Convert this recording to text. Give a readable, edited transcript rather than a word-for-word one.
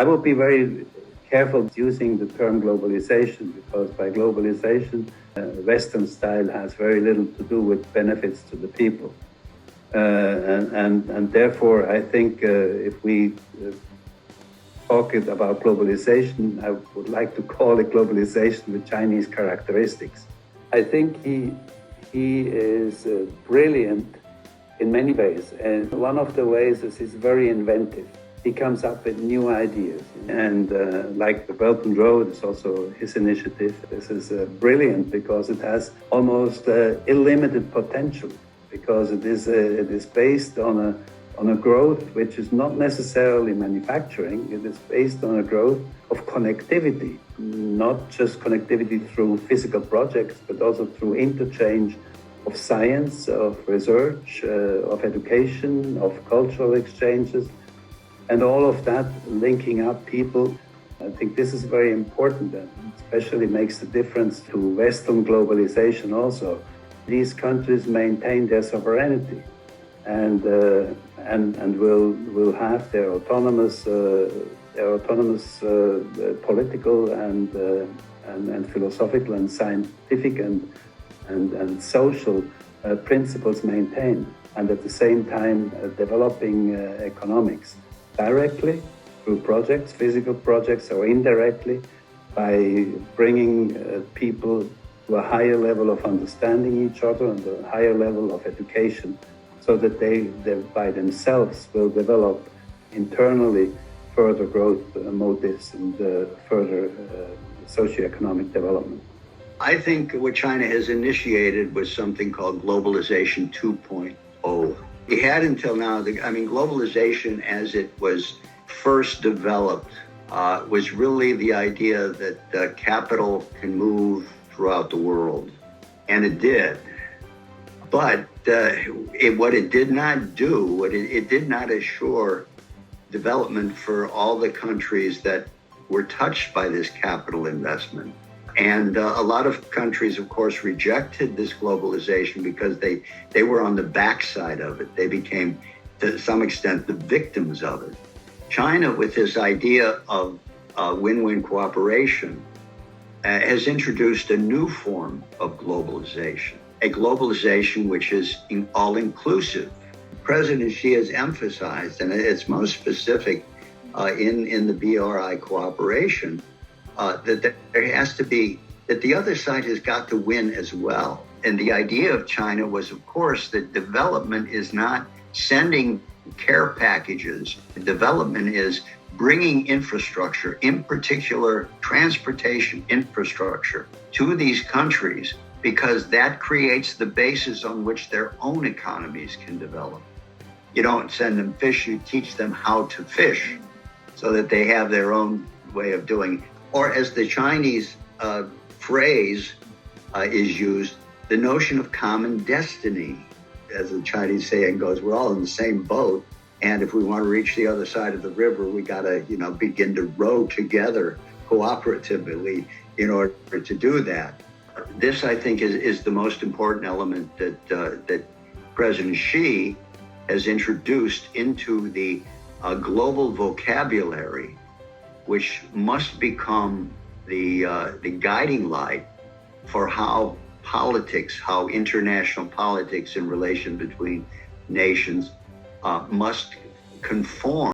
I would be very careful using the term globalization, because by globalization, Western style has very little to do with benefits to the people. And therefore, I think if we talk about globalization, I would like to call it globalization with Chinese characteristics. I think he is brilliant in many ways, and one of the ways is he's very inventive. He comes up with new ideas, and like the Belt and Road is also his initiative. This is brilliant because it has almost unlimited potential, because it is based on a growth which is not necessarily manufacturing. It is based on a growth of connectivity, not just connectivity through physical projects, but also through interchange of science, of research, of education, of cultural exchanges, and all of that linking up people. I think this is very important, and especially makes the difference to Western globalization also. These countries maintain their sovereignty and will have their autonomous political and philosophical and scientific and social principles maintained, and at the same time developing economics directly through projects, physical projects, or indirectly by bringing people to a higher level of understanding each other and a higher level of education, so that they by themselves will develop internally further growth motives and further socioeconomic development. I think what China has initiated was something called globalization 2.0. It had until now, globalization as it was first developed was really the idea that capital can move throughout the world. And it did. But what it did not do, it did not assure development for all the countries that were touched by this capital investment. And a lot of countries, of course, rejected this globalization because they were on the backside of it. They became, to some extent, the victims of it. China, with this idea of win-win cooperation, has introduced a new form of globalization, a globalization which is all-inclusive. President Xi has emphasized, and it's most specific in the BRI cooperation, that there has to be, that the other side has got to win as well. And the idea of China was, of course, that development is not sending care packages. Development is bringing infrastructure, in particular transportation infrastructure, to these countries, because that creates the basis on which their own economies can develop. You don't send them fish, you teach them how to fish so that they have their own way of doing it. Or as the Chinese phrase is used, the notion of common destiny. As the Chinese saying goes, we're all in the same boat. And if we want to reach the other side of the river, we got to, begin to row together cooperatively in order to do that. This, I think, is the most important element that President Xi has introduced into the global vocabulary, which must become the guiding light for how international politics in relation between nations must conform